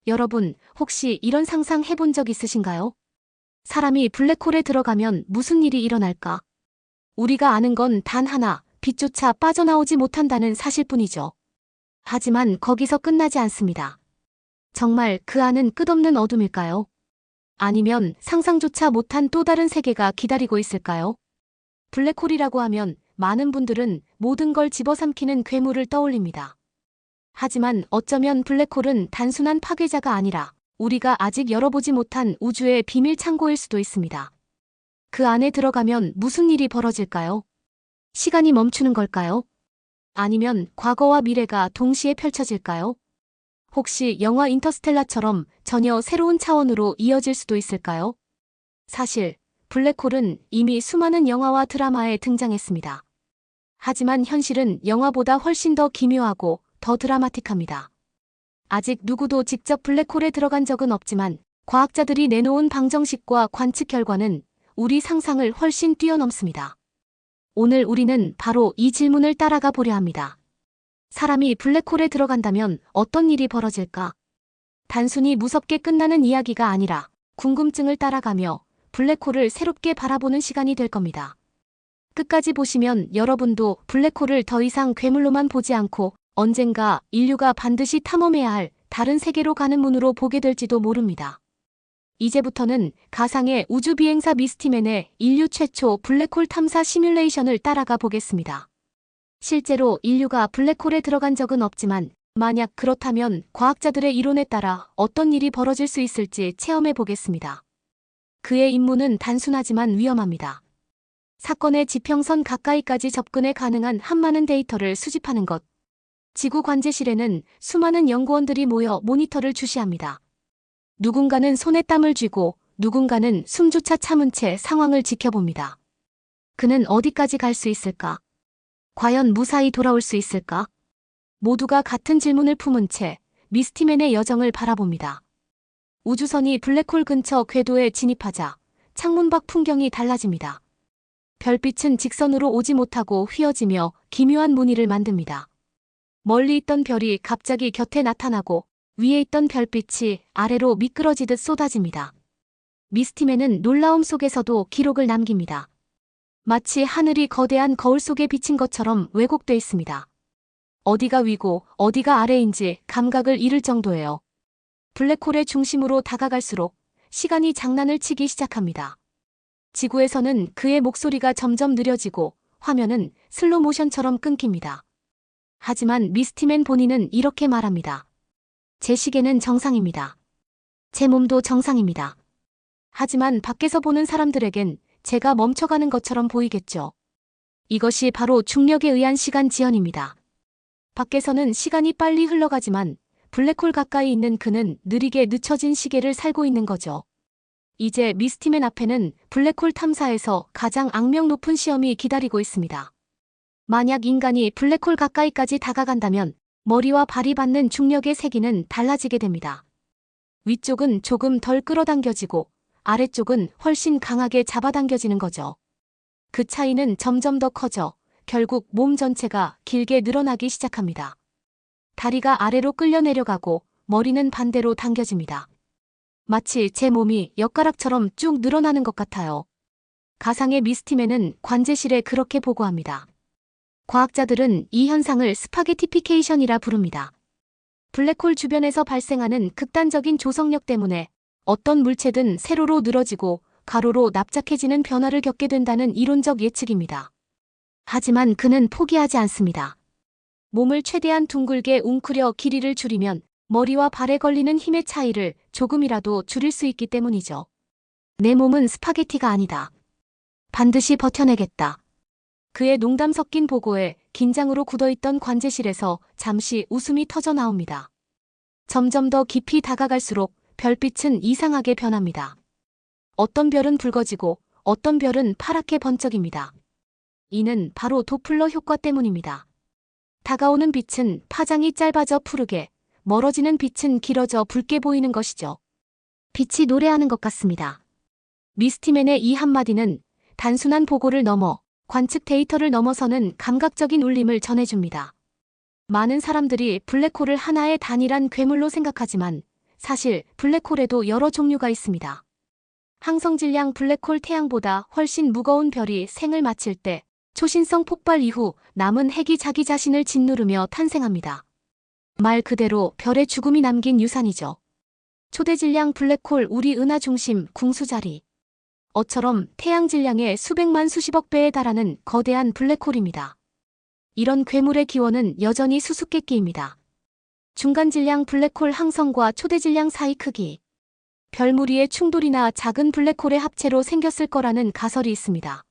여러분, 혹시 이런 상상 해본 적 있으신가요? 사람이 블랙홀에 들어가면 무슨 일이 일어날까? 우리가 아는 건 단 하나, 빛조차 빠져나오지 못한다는 사실뿐이죠. 하지만 거기서 끝나지 않습니다. 정말 그 안은 끝없는 어둠일까요? 아니면 상상조차 못한 또 다른 세계가 기다리고 있을까요? 블랙홀이라고 하면 많은 분들은 모든 걸 집어삼키는 괴물을 떠올립니다. 하지만 어쩌면 블랙홀은 단순한 파괴자가 아니라 우리가 아직 열어보지 못한 우주의 비밀 창고일 수도 있습니다. 그 안에 들어가면 무슨 일이 벌어질까요? 시간이 멈추는 걸까요? 아니면 과거와 미래가 동시에 펼쳐질까요? 혹시 영화 인터스텔라처럼 전혀 새로운 차원으로 이어질 수도 있을까요? 사실 블랙홀은 이미 수많은 영화와 드라마에 등장했습니다. 하지만 현실은 영화보다 훨씬 더 기묘하고 더 드라마틱합니다. 아직 누구도 직접 블랙홀에 들어간 적은 없지만 과학자들이 내놓은 방정식과 관측 결과는 우리 상상을 훨씬 뛰어넘습니다. 오늘 우리는 바로 이 질문을 따라가 보려 합니다. 사람이 블랙홀에 들어간다면 어떤 일이 벌어질까? 단순히 무섭게 끝나는 이야기가 아니라 궁금증을 따라가며 블랙홀을 새롭게 바라보는 시간이 될 겁니다. 끝까지 보시면 여러분도 블랙홀을 더 이상 괴물로만 보지 않고 언젠가 인류가 반드시 탐험해야 할 다른 세계로 가는 문으로 보게 될지도 모릅니다. 이제부터는 가상의 우주비행사 미스티맨의 인류 최초 블랙홀 탐사 시뮬레이션을 따라가 보겠습니다. 실제로 인류가 블랙홀에 들어간 적은 없지만 만약 그렇다면 과학자들의 이론에 따라 어떤 일이 벌어질 수 있을지 체험해 보겠습니다. 그의 임무는 단순하지만 위험합니다. 사건의 지평선 가까이까지 접근해 가능한 한많은 데이터를 수집하는 것. 지구 관제실에는 수많은 연구원들이 모여 모니터를 주시합니다. 누군가는 손에 땀을 쥐고 누군가는 숨조차 참은 채 상황을 지켜봅니다. 그는 어디까지 갈 수 있을까? 과연 무사히 돌아올 수 있을까? 모두가 같은 질문을 품은 채 미스티맨의 여정을 바라봅니다. 우주선이 블랙홀 근처 궤도에 진입하자 창문 밖 풍경이 달라집니다. 별빛은 직선으로 오지 못하고 휘어지며 기묘한 무늬를 만듭니다. 멀리 있던 별이 갑자기 곁에 나타나고 위에 있던 별빛이 아래로 미끄러지듯 쏟아집니다. 미스티맨은 놀라움 속에서도 기록을 남깁니다. 마치 하늘이 거대한 거울 속에 비친 것처럼 왜곡돼 있습니다. 어디가 위고 어디가 아래인지 감각을 잃을 정도예요. 블랙홀의 중심으로 다가갈수록 시간이 장난을 치기 시작합니다. 지구에서는 그의 목소리가 점점 느려지고 화면은 슬로 모션처럼 끊깁니다. 하지만 미스티맨 본인은 이렇게 말합니다. 제 시계는 정상입니다. 제 몸도 정상입니다. 하지만 밖에서 보는 사람들에겐 제가 멈춰가는 것처럼 보이겠죠. 이것이 바로 중력에 의한 시간 지연입니다. 밖에서는 시간이 빨리 흘러가지만 블랙홀 가까이 있는 그는 느리게 늦춰진 시계를 살고 있는 거죠. 이제 미스티맨 앞에는 블랙홀 탐사에서 가장 악명 높은 시험이 기다리고 있습니다. 만약 인간이 블랙홀 가까이까지 다가간다면 머리와 발이 받는 중력의 세기는 달라지게 됩니다. 위쪽은 조금 덜 끌어당겨지고 아래쪽은 훨씬 강하게 잡아당겨지는 거죠. 그 차이는 점점 더 커져 결국 몸 전체가 길게 늘어나기 시작합니다. 다리가 아래로 끌려 내려가고 머리는 반대로 당겨집니다. 마치 제 몸이 엿가락처럼 쭉 늘어나는 것 같아요. 가상의 미스티맨은 관제실에 그렇게 보고합니다. 과학자들은 이 현상을 스파게티피케이션이라 부릅니다. 블랙홀 주변에서 발생하는 극단적인 조성력 때문에 어떤 물체든 세로로 늘어지고 가로로 납작해지는 변화를 겪게 된다는 이론적 예측입니다. 하지만 그는 포기하지 않습니다. 몸을 최대한 둥글게 웅크려 길이를 줄이면 머리와 발에 걸리는 힘의 차이를 조금이라도 줄일 수 있기 때문이죠. 내 몸은 스파게티가 아니다. 반드시 버텨내겠다. 그의 농담 섞인 보고에 긴장으로 굳어있던 관제실에서 잠시 웃음이 터져 나옵니다. 점점 더 깊이 다가갈수록 별빛은 이상하게 변합니다. 어떤 별은 붉어지고 어떤 별은 파랗게 번쩍입니다. 이는 바로 도플러 효과 때문입니다. 다가오는 빛은 파장이 짧아져 푸르게, 멀어지는 빛은 길어져 붉게 보이는 것이죠. 빛이 노래하는 것 같습니다. 미스티맨의 이 한마디는 단순한 보고를 넘어 관측 데이터를 넘어서는 감각적인 울림을 전해줍니다. 많은 사람들이 블랙홀을 하나의 단일한 괴물로 생각하지만 사실 블랙홀에도 여러 종류가 있습니다. 항성질량 블랙홀 태양보다 훨씬 무거운 별이 생을 마칠 때 초신성 폭발 이후 남은 핵이 자기 자신을 짓누르며 탄생합니다. 말 그대로 별의 죽음이 남긴 유산이죠. 초대질량 블랙홀 우리 은하 중심 궁수자리. 어처럼 태양 질량의 수백만 수십억 배에 달하는 거대한 블랙홀입니다. 이런 괴물의 기원은 여전히 수수께끼입니다. 중간질량 블랙홀 항성과 초대질량 사이 크기. 별무리의 충돌이나 작은 블랙홀의 합체로 생겼을 거라는 가설이 있습니다.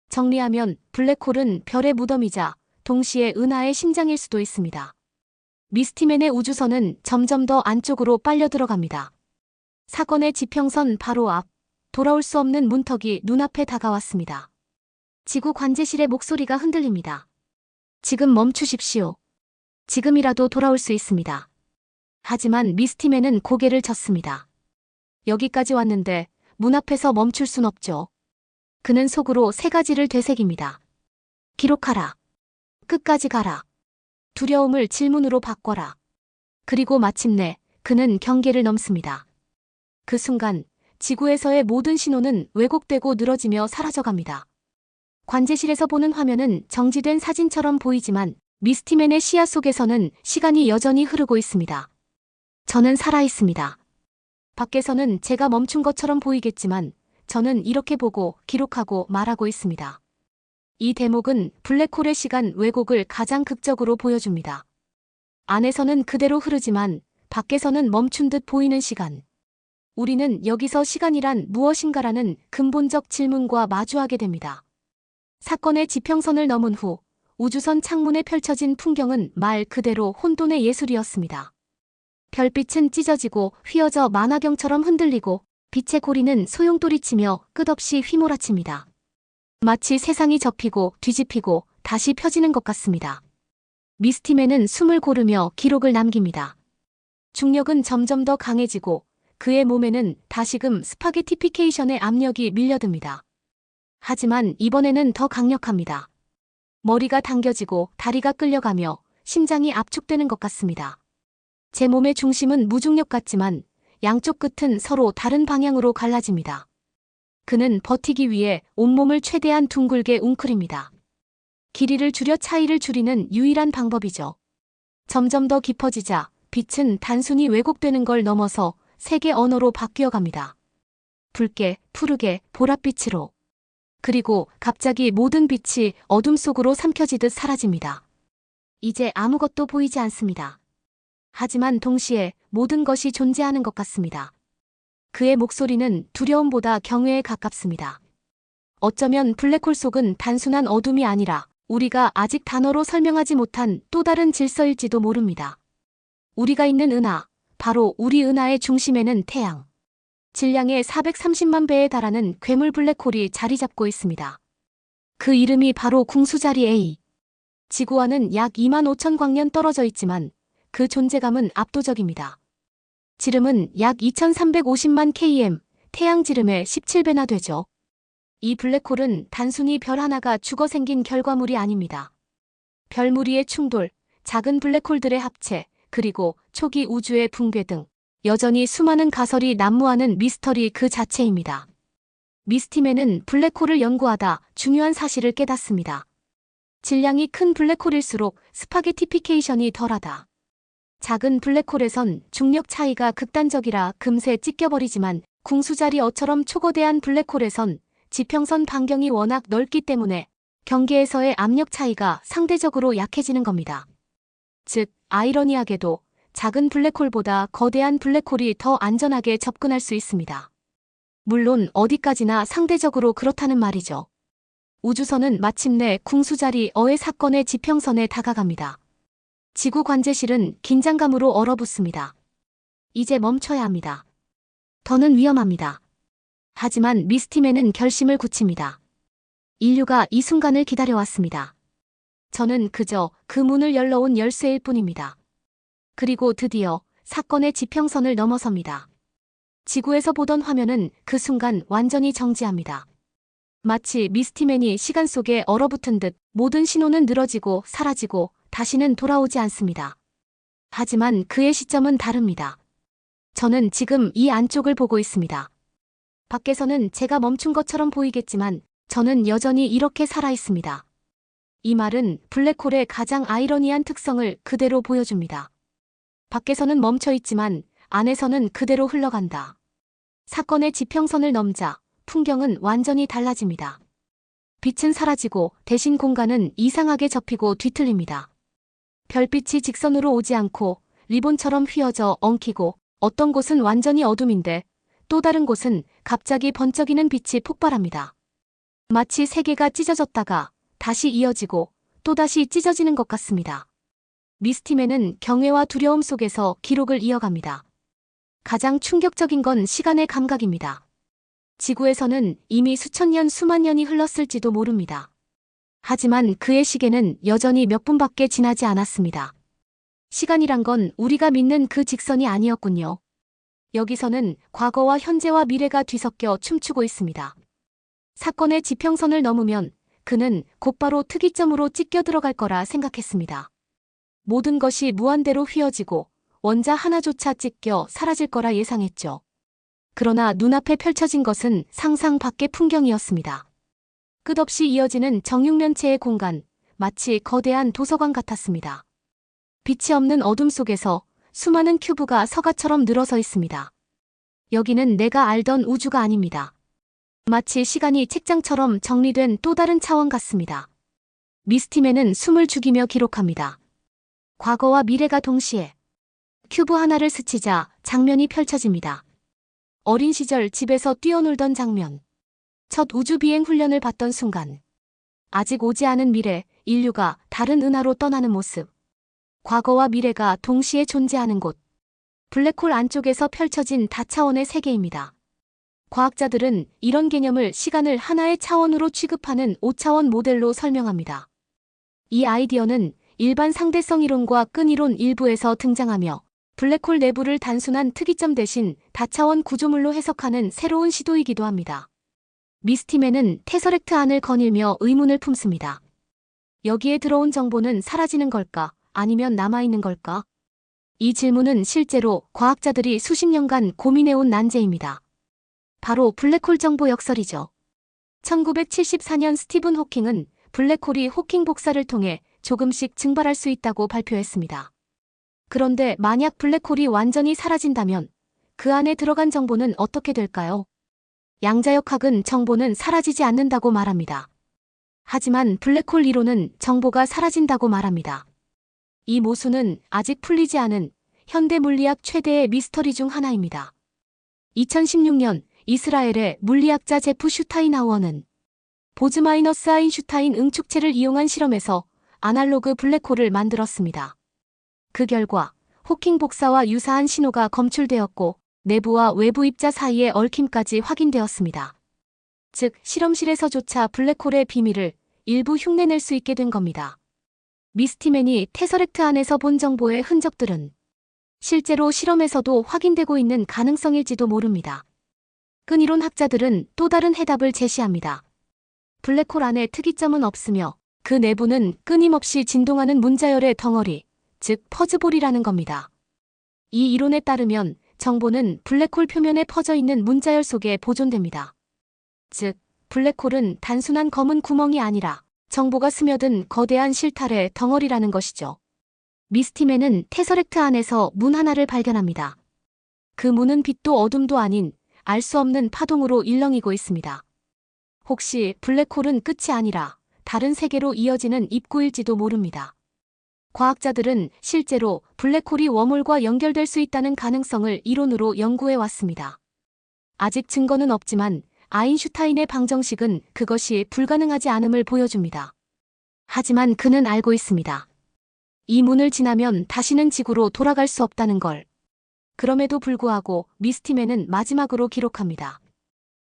정리하면 블랙홀은 별의 무덤이자 동시에 은하의 심장일 수도 있습니다. 미스티맨의 우주선은 점점 더 안쪽으로 빨려 들어갑니다. 사건의 지평선 바로 앞, 돌아올 수 없는 문턱이 눈앞에 다가왔습니다. 지구 관제실의 목소리가 흔들립니다. 지금 멈추십시오. 지금이라도 돌아올 수 있습니다. 하지만 미스티맨은 고개를 젓습니다. 여기까지 왔는데 문 앞에서 멈출 순 없죠. 그는 속으로 세 가지를 되새깁니다. 기록하라. 끝까지 가라. 두려움을 질문으로 바꿔라. 그리고 마침내 그는 경계를 넘습니다. 그 순간 지구에서의 모든 신호는 왜곡되고 늘어지며 사라져갑니다. 관제실에서 보는 화면은 정지된 사진처럼 보이지만 미스티맨의 시야 속에서는 시간이 여전히 흐르고 있습니다. 저는 살아있습니다. 밖에서는 제가 멈춘 것처럼 보이겠지만 저는 이렇게 보고 기록하고 말하고 있습니다. 이 대목은 블랙홀의 시간 왜곡을 가장 극적으로 보여줍니다. 안에서는 그대로 흐르지만 밖에서는 멈춘 듯 보이는 시간. 우리는 여기서 시간이란 무엇인가라는 근본적 질문과 마주하게 됩니다. 사건의 지평선을 넘은 후 우주선 창문에 펼쳐진 풍경은 말 그대로 혼돈의 예술이었습니다. 별빛은 찢어지고 휘어져 만화경처럼 흔들리고 빛의 고리는 소용돌이치며 끝없이 휘몰아칩니다. 마치 세상이 접히고 뒤집히고 다시 펴지는 것 같습니다. 미스티맨은 숨을 고르며 기록을 남깁니다. 중력은 점점 더 강해지고 그의 몸에는 다시금 스파게티피케이션의 압력이 밀려듭니다. 하지만 이번에는 더 강력합니다. 머리가 당겨지고 다리가 끌려가며 심장이 압축되는 것 같습니다. 제 몸의 중심은 무중력 같지만 양쪽 끝은 서로 다른 방향으로 갈라집니다. 그는 버티기 위해 온몸을 최대한 둥글게 웅크립니다. 길이를 줄여 차이를 줄이는 유일한 방법이죠. 점점 더 깊어지자 빛은 단순히 왜곡되는 걸 넘어서 세계 언어로 바뀌어 갑니다. 붉게, 푸르게, 보랏빛으로. 그리고 갑자기 모든 빛이 어둠 속으로 삼켜지듯 사라집니다. 이제 아무것도 보이지 않습니다. 하지만 동시에 모든 것이 존재하는 것 같습니다. 그의 목소리는 두려움보다 경외에 가깝습니다. 어쩌면 블랙홀 속은 단순한 어둠이 아니라 우리가 아직 단어로 설명하지 못한 또 다른 질서일지도 모릅니다. 우리가 있는 은하, 바로 우리 은하의 중심에는 태양. 질량의 430만 배에 달하는 괴물 블랙홀이 자리 잡고 있습니다. 그 이름이 바로 궁수자리 A. 지구와는 약 2만 5천 광년 떨어져 있지만 그 존재감은 압도적입니다. 지름은 약 2350만 km, 태양 지름의 17배나 되죠. 이 블랙홀은 단순히 별 하나가 죽어 생긴 결과물이 아닙니다. 별무리의 충돌, 작은 블랙홀들의 합체, 그리고 초기 우주의 붕괴 등 여전히 수많은 가설이 난무하는 미스터리 그 자체입니다. 미스티맨은 블랙홀을 연구하다 중요한 사실을 깨닫습니다. 질량이 큰 블랙홀일수록 스파게티피케이션이 덜하다. 작은 블랙홀에선 중력 차이가 극단적이라 금세 찢겨버리지만 궁수자리어처럼 초거대한 블랙홀에선 지평선 반경이 워낙 넓기 때문에 경계에서의 압력 차이가 상대적으로 약해지는 겁니다. 즉, 아이러니하게도 작은 블랙홀보다 거대한 블랙홀이 더 안전하게 접근할 수 있습니다. 물론 어디까지나 상대적으로 그렇다는 말이죠. 우주선은 마침내 궁수자리어의 사건의 지평선에 다가갑니다. 지구 관제실은 긴장감으로 얼어붙습니다. 이제 멈춰야 합니다. 더는 위험합니다. 하지만 미스티맨은 결심을 굳힙니다. 인류가 이 순간을 기다려왔습니다. 저는 그저 그 문을 열러온 열쇠일 뿐입니다. 그리고 드디어 사건의 지평선을 넘어섭니다. 지구에서 보던 화면은 그 순간 완전히 정지합니다. 마치 미스티맨이 시간 속에 얼어붙은 듯 모든 신호는 늘어지고 사라지고 다시는 돌아오지 않습니다. 하지만 그의 시점은 다릅니다. 저는 지금 이 안쪽을 보고 있습니다. 밖에서는 제가 멈춘 것처럼 보이겠지만 저는 여전히 이렇게 살아 있습니다. 이 말은 블랙홀의 가장 아이러니한 특성을 그대로 보여줍니다. 밖에서는 멈춰 있지만 안에서는 그대로 흘러간다. 사건의 지평선을 넘자 풍경은 완전히 달라집니다. 빛은 사라지고 대신 공간은 이상하게 접히고 뒤틀립니다. 별빛이 직선으로 오지 않고 리본처럼 휘어져 엉키고 어떤 곳은 완전히 어둠인데 또 다른 곳은 갑자기 번쩍이는 빛이 폭발합니다. 마치 세계가 찢어졌다가 다시 이어지고 또다시 찢어지는 것 같습니다. 미스티맨은 경외와 두려움 속에서 기록을 이어갑니다. 가장 충격적인 건 시간의 감각입니다. 지구에서는 이미 수천 년, 수만 년이 흘렀을지도 모릅니다. 하지만 그의 시계는 여전히 몇 분밖에 지나지 않았습니다. 시간이란 건 우리가 믿는 그 직선이 아니었군요. 여기서는 과거와 현재와 미래가 뒤섞여 춤추고 있습니다. 사건의 지평선을 넘으면 그는 곧바로 특이점으로 찢겨 들어갈 거라 생각했습니다. 모든 것이 무한대로 휘어지고 원자 하나조차 찢겨 사라질 거라 예상했죠. 그러나 눈앞에 펼쳐진 것은 상상 밖의 풍경이었습니다. 끝없이 이어지는 정육면체의 공간, 마치 거대한 도서관 같았습니다. 빛이 없는 어둠 속에서 수많은 큐브가 서가처럼 늘어서 있습니다. 여기는 내가 알던 우주가 아닙니다. 마치 시간이 책장처럼 정리된 또 다른 차원 같습니다. 미스티맨은 숨을 죽이며 기록합니다. 과거와 미래가 동시에 큐브 하나를 스치자 장면이 펼쳐집니다. 어린 시절 집에서 뛰어놀던 장면. 첫 우주비행 훈련을 받던 순간. 아직 오지 않은 미래, 인류가 다른 은하로 떠나는 모습. 과거와 미래가 동시에 존재하는 곳. 블랙홀 안쪽에서 펼쳐진 다차원의 세계입니다. 과학자들은 이런 개념을 시간을 하나의 차원으로 취급하는 5차원 모델로 설명합니다. 이 아이디어는 일반 상대성 이론과 끈 이론 일부에서 등장하며 블랙홀 내부를 단순한 특이점 대신 다차원 구조물로 해석하는 새로운 시도이기도 합니다. 미스티맨은 테서렉트 안을 거닐며 의문을 품습니다. 여기에 들어온 정보는 사라지는 걸까? 아니면 남아있는 걸까? 이 질문은 실제로 과학자들이 수십 년간 고민해온 난제입니다. 바로 블랙홀 정보 역설이죠. 1974년 스티븐 호킹은 블랙홀이 호킹 복사를 통해 조금씩 증발할 수 있다고 발표했습니다. 그런데 만약 블랙홀이 완전히 사라진다면 그 안에 들어간 정보는 어떻게 될까요? 양자역학은 정보는 사라지지 않는다고 말합니다. 하지만 블랙홀 이론은 정보가 사라진다고 말합니다. 이 모순은 아직 풀리지 않은 현대 물리학 최대의 미스터리 중 하나입니다. 2016년 이스라엘의 물리학자 제프 슈타인하우어는 보즈-아인슈타인 응축체를 이용한 실험에서 아날로그 블랙홀을 만들었습니다. 그 결과 호킹 복사와 유사한 신호가 검출되었고 내부와 외부 입자 사이의 얽힘까지 확인되었습니다. 즉 실험실에서조차 블랙홀의 비밀을 일부 흉내낼 수 있게 된 겁니다. 미스티맨이 테서렉트 안에서 본 정보의 흔적들은 실제로 실험에서도 확인되고 있는 가능성일지도 모릅니다. 끈이론 학자들은 또 다른 해답을 제시합니다. 블랙홀 안에 특이점은 없으며 그 내부는 끊임없이 진동하는 문자열의 덩어리, 즉 퍼즈볼이라는 겁니다. 이 이론에 따르면 정보는 블랙홀 표면에 퍼져 있는 문자열 속에 보존됩니다. 즉, 블랙홀은 단순한 검은 구멍이 아니라 정보가 스며든 거대한 실타래 덩어리라는 것이죠. 미스티맨은 테서렉트 안에서 문 하나를 발견합니다. 그 문은 빛도 어둠도 아닌 알 수 없는 파동으로 일렁이고 있습니다. 혹시 블랙홀은 끝이 아니라 다른 세계로 이어지는 입구일지도 모릅니다. 과학자들은 실제로 블랙홀이 웜홀과 연결될 수 있다는 가능성을 이론으로 연구해 왔습니다. 아직 증거는 없지만 아인슈타인의 방정식은 그것이 불가능하지 않음을 보여줍니다. 하지만 그는 알고 있습니다. 이 문을 지나면 다시는 지구로 돌아갈 수 없다는 걸. 그럼에도 불구하고 미스티맨은 마지막으로 기록합니다.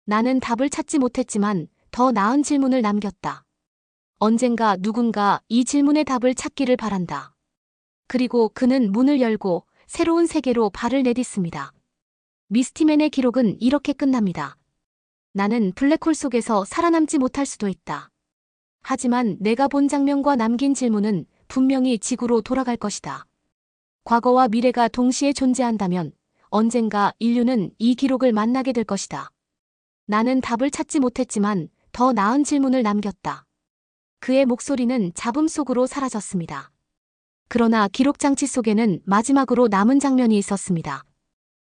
나는 답을 찾지 못했지만 더 나은 질문을 남겼다. 언젠가 누군가 이 질문의 답을 찾기를 바란다. 그리고 그는 문을 열고 새로운 세계로 발을 내딛습니다. 미스티맨의 기록은 이렇게 끝납니다. 나는 블랙홀 속에서 살아남지 못할 수도 있다. 하지만 내가 본 장면과 남긴 질문은 분명히 지구로 돌아갈 것이다. 과거와 미래가 동시에 존재한다면 언젠가 인류는 이 기록을 만나게 될 것이다. 나는 답을 찾지 못했지만 더 나은 질문을 남겼다. 그의 목소리는 잡음 속으로 사라졌습니다. 그러나 기록 장치 속에는 마지막으로 남은 장면이 있었습니다.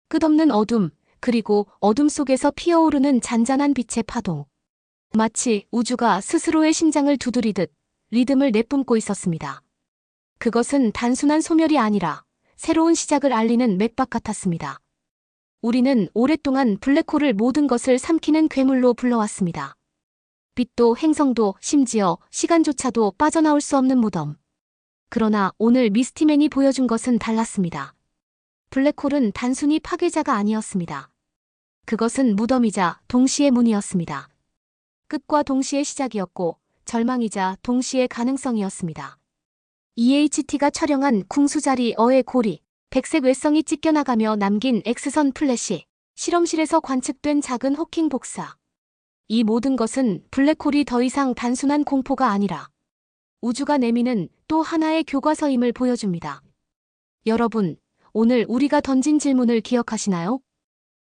끝없는 어둠, 그리고 어둠 속에서 피어오르는 잔잔한 빛의 파동. 마치 우주가 스스로의 심장을 두드리듯 리듬을 내뿜고 있었습니다. 그것은 단순한 소멸이 아니라 새로운 시작을 알리는 맥박 같았습니다. 우리는 오랫동안 블랙홀을 모든 것을 삼키는 괴물로 불러왔습니다. 빛도 행성도 심지어 시간조차도 빠져나올 수 없는 무덤. 그러나 오늘 미스티맨이 보여준 것은 달랐습니다. 블랙홀은 단순히 파괴자가 아니었습니다. 그것은 무덤이자 동시에 문이었습니다. 끝과 동시에 시작이었고 절망이자 동시에 가능성이었습니다. EHT가 촬영한 궁수자리 어의 고리, 백색 외성이 찢겨나가며 남긴 X선 플래시, 실험실에서 관측된 작은 호킹 복사. 이 모든 것은 블랙홀이 더 이상 단순한 공포가 아니라 우주가 내미는 또 하나의 교과서임을 보여줍니다. 여러분, 오늘 우리가 던진 질문을 기억하시나요?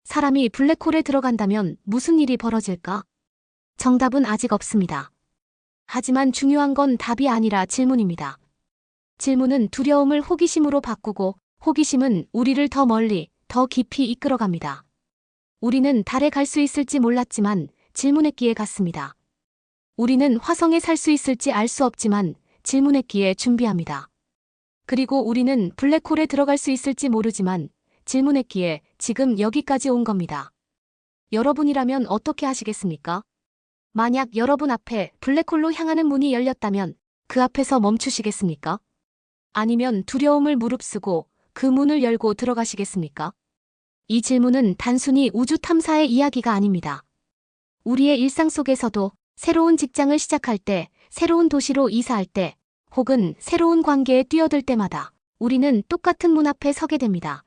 사람이 블랙홀에 들어간다면 무슨 일이 벌어질까? 정답은 아직 없습니다. 하지만 중요한 건 답이 아니라 질문입니다. 질문은 두려움을 호기심으로 바꾸고 호기심은 우리를 더 멀리, 더 깊이 이끌어갑니다. 우리는 달에 갈 수 있을지 몰랐지만 질문했기에 갔습니다. 우리는 화성에 살 수 있을지 알 수 없지만 질문했기에 준비합니다. 그리고 우리는 블랙홀에 들어갈 수 있을지 모르지만 질문했기에 지금 여기까지 온 겁니다. 여러분이라면 어떻게 하시겠습니까? 만약 여러분 앞에 블랙홀로 향하는 문이 열렸다면 그 앞에서 멈추시겠습니까? 아니면 두려움을 무릅쓰고 그 문을 열고 들어가시겠습니까? 이 질문은 단순히 우주 탐사의 이야기가 아닙니다. 우리의 일상 속에서도 새로운 직장을 시작할 때, 새로운 도시로 이사할 때, 혹은 새로운 관계에 뛰어들 때마다 우리는 똑같은 문 앞에 서게 됩니다.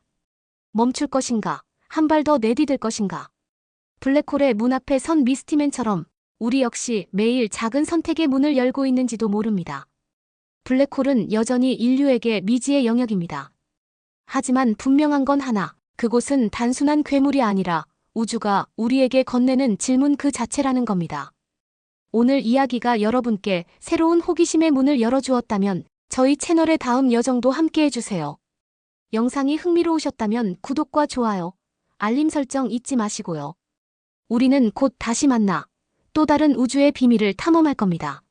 멈출 것인가? 한 발 더 내디딜 것인가? 블랙홀의 문 앞에 선 미스티맨처럼 우리 역시 매일 작은 선택의 문을 열고 있는지도 모릅니다. 블랙홀은 여전히 인류에게 미지의 영역입니다. 하지만 분명한 건 하나, 그곳은 단순한 괴물이 아니라 우주가 우리에게 건네는 질문 그 자체라는 겁니다. 오늘 이야기가 여러분께 새로운 호기심의 문을 열어주었다면 저희 채널의 다음 여정도 함께 해주세요. 영상이 흥미로우셨다면 구독과 좋아요, 알림 설정 잊지 마시고요. 우리는 곧 다시 만나 또 다른 우주의 비밀을 탐험할 겁니다.